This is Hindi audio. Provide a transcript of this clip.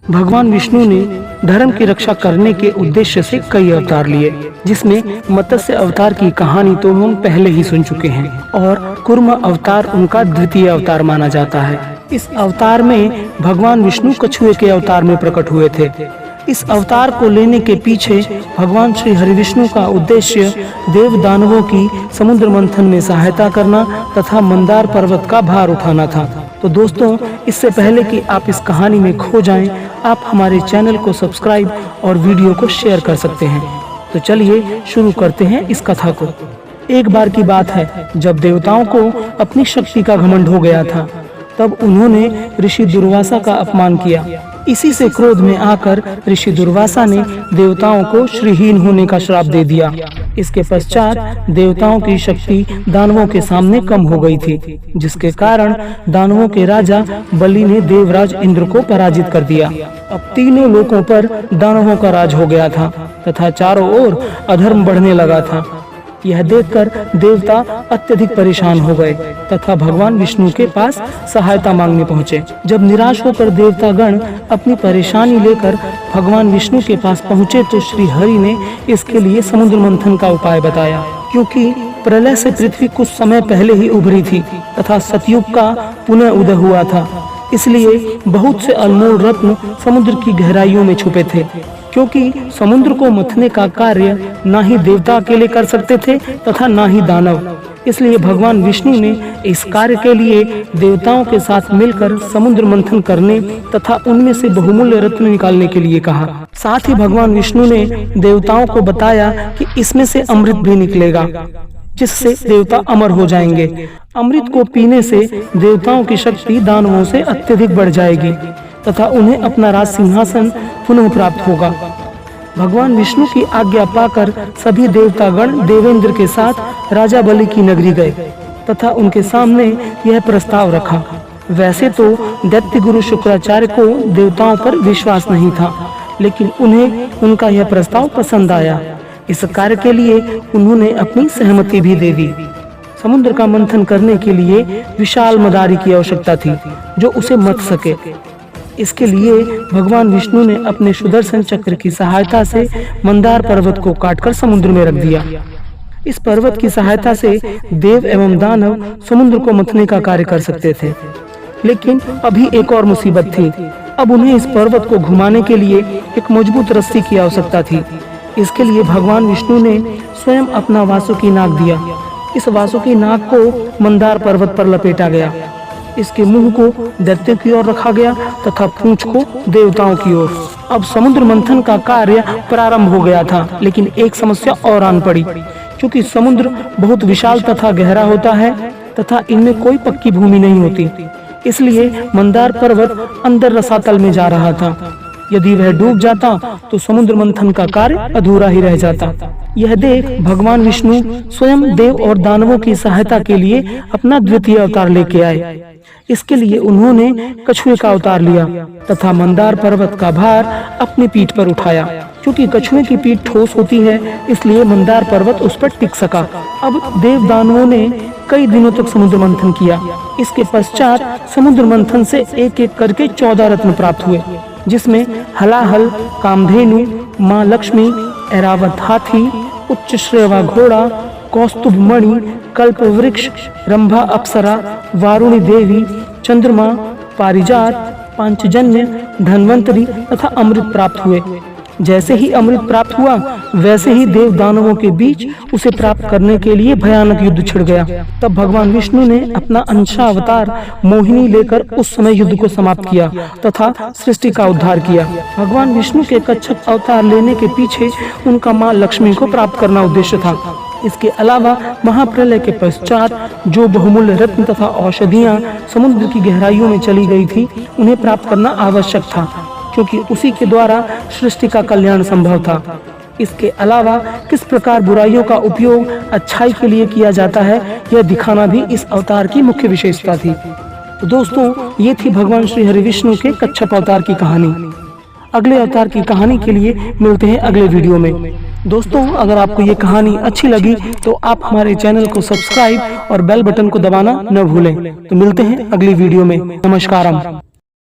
भगवान विष्णु ने धर्म की रक्षा करने के उद्देश्य से कई अवतार लिए, जिसमें मत्स्य अवतार की कहानी तो हम पहले ही सुन चुके हैं और कूर्म अवतार उनका द्वितीय अवतार माना जाता है। इस अवतार में भगवान विष्णु कछुए के अवतार में प्रकट हुए थे। इस अवतार को लेने के पीछे भगवान श्री हरिविष्णु का उद्देश्य देव दानवों की समुद्र मंथन में सहायता करना तथा मंदार पर्वत का भार उठाना था। तो दोस्तों, इससे पहले कि आप इस कहानी में खो जाएं, आप हमारे चैनल को सब्सक्राइब और वीडियो को शेयर कर सकते हैं। तो चलिए शुरू करते हैं इस कथा को। एक बार की बात है, जब देवताओं को अपनी शक्ति का घमंड हो गया था, तब उन्होंने ऋषि दुर्वासा का अपमान किया। इसी से क्रोध में आकर ऋषि दुर्वासा ने देवताओं को श्रीहीन होने का श्राप दे दिया। इसके पश्चात देवताओं की शक्ति दानवों के सामने कम हो गई थी, जिसके कारण दानवों के राजा बलि ने देवराज इंद्र को पराजित कर दिया। अब तीनों लोकों पर दानवों का राज हो गया था तथा चारों ओर अधर्म बढ़ने लगा था। यह देखकर देवता अत्यधिक परेशान हो गए तथा भगवान विष्णु के पास सहायता मांगने पहुँचे। जब निराश होकर देवतागण अपनी परेशानी लेकर भगवान विष्णु के पास पहुँचे तो श्री हरि ने इसके लिए समुद्र मंथन का उपाय बताया। क्योंकि प्रलय से पृथ्वी कुछ समय पहले ही उभरी थी तथा सतयुग का पुनः उदय हुआ था, इसलिए बहुत से अनमोल रत्न समुद्र की गहराइयों में छुपे थे। क्योंकि समुद्र को मथने का कार्य ना ही देवता अकेले कर सकते थे तथा ना ही दानव, इसलिए भगवान विष्णु ने इस कार्य के लिए देवताओं के साथ मिलकर समुद्र मंथन करने तथा उनमें से बहुमूल्य रत्न निकालने के लिए कहा। साथ ही भगवान विष्णु ने देवताओं को बताया कि इसमें से अमृत भी निकलेगा, जिससे देवता अमर हो जाएंगे। अमृत को पीने से देवताओं की शक्ति दानवों से अत्यधिक बढ़ जाएगी तथा उन्हें अपना राज सिंहासन पुनः प्राप्त होगा। भगवान विष्णु की आज्ञा पाकर सभी देवतागण देवेंद्र के साथ राजा बलि की नगरी गए तथा उनके सामने यह प्रस्ताव रखा। वैसे तो दैत्य गुरु शुक्राचार्य को देवताओं पर विश्वास नहीं था, लेकिन उन्हें उनका यह प्रस्ताव पसंद आया। इस कार्य के लिए उन्होंने अपनी सहमति भी दे दी। समुद्र का मंथन करने के लिए विशाल मदारी की आवश्यकता थी, जो उसे मथ सके। इसके लिए भगवान विष्णु ने अपने सुदर्शन चक्र की सहायता से मंदार पर्वत को काटकर समुद्र में रख दिया। इस पर्वत की सहायता से देव एवं दानव समुद्र को मथने का कार्य कर सकते थे। लेकिन अभी एक और मुसीबत थी। अब उन्हें इस पर्वत को घुमाने के लिए एक मजबूत रस्सी की आवश्यकता थी। इसके लिए भगवान विष्णु ने स्वयं अपना वासुकी नाग दिया। इस वासुकी नाग को मंदार पर्वत पर लपेटा गया। इसके मुंह को दैत्य की ओर रखा गया तथा पूंछ को देवताओं की ओर। अब समुद्र मंथन का कार्य प्रारंभ हो गया था, लेकिन एक समस्या और आन पड़ी। क्योंकि समुद्र बहुत विशाल तथा गहरा होता है तथा इनमें कोई पक्की भूमि नहीं होती, इसलिए मंदार पर्वत अंदर रसातल में जा रहा था। यदि वह डूब जाता तो समुद्र मंथन का कार्य अधूरा ही रह जाता। यह देख भगवान विष्णु स्वयं देव और दानवों की सहायता के लिए अपना द्वितीय अवतार लेके आए। इसके लिए उन्होंने कछुए का अवतार लिया तथा मंदार पर्वत का भार अपनी पीठ पर उठाया। क्योंकि कछुए की पीठ ठोस होती है, इसलिए मंदार पर्वत उस पर टिक सका। अब देव दानवों ने कई दिनों तक समुद्र मंथन किया। इसके पश्चात समुद्र मंथन से एक एक करके 14 रत्न प्राप्त हुए, जिसमें हलाहल, कामधेनु, माँ लक्ष्मी, ऐरावत हाथी, उच्च श्रेवा घोड़ा, कौस्तुभ मणि, कल्प वृक्ष, रंभा अप्सरा, वारुणी देवी, चंद्रमा, पारिजात, पांचजन्य, धन्वंतरी तथा अमृत प्राप्त हुए। जैसे ही अमृत प्राप्त हुआ, वैसे ही देव दानवों के बीच उसे प्राप्त करने के लिए भयानक युद्ध छिड़ गया। तब भगवान विष्णु ने अपना अंशा अवतार मोहिनी लेकर उस समय युद्ध को समाप्त किया तथा सृष्टि का उद्धार किया। भगवान विष्णु के कच्छप अवतार लेने के पीछे उनका माँ लक्ष्मी को प्राप्त करना उद्देश्य था। इसके अलावा महाप्रलय के पश्चात जो बहुमूल्य रत्न तथा औषधियाँ समुद्र की गहराइयों में चली गई थी, उन्हें प्राप्त करना आवश्यक था, क्योंकि उसी के द्वारा सृष्टि का कल्याण संभव था। इसके अलावा किस प्रकार बुराइयों का उपयोग अच्छाई के लिए किया जाता है, यह दिखाना भी इस अवतार की मुख्य विशेषता थी। तो दोस्तों, ये थी भगवान श्री हरिविष्णु के कच्छप अवतार की कहानी। अगले अवतार की कहानी के लिए मिलते हैं अगले वीडियो में। दोस्तों, अगर आपको ये कहानी अच्छी लगी तो आप हमारे चैनल को सब्सक्राइब और बेल बटन को दबाना न भूलें। तो मिलते हैं अगली वीडियो में। नमस्कारम।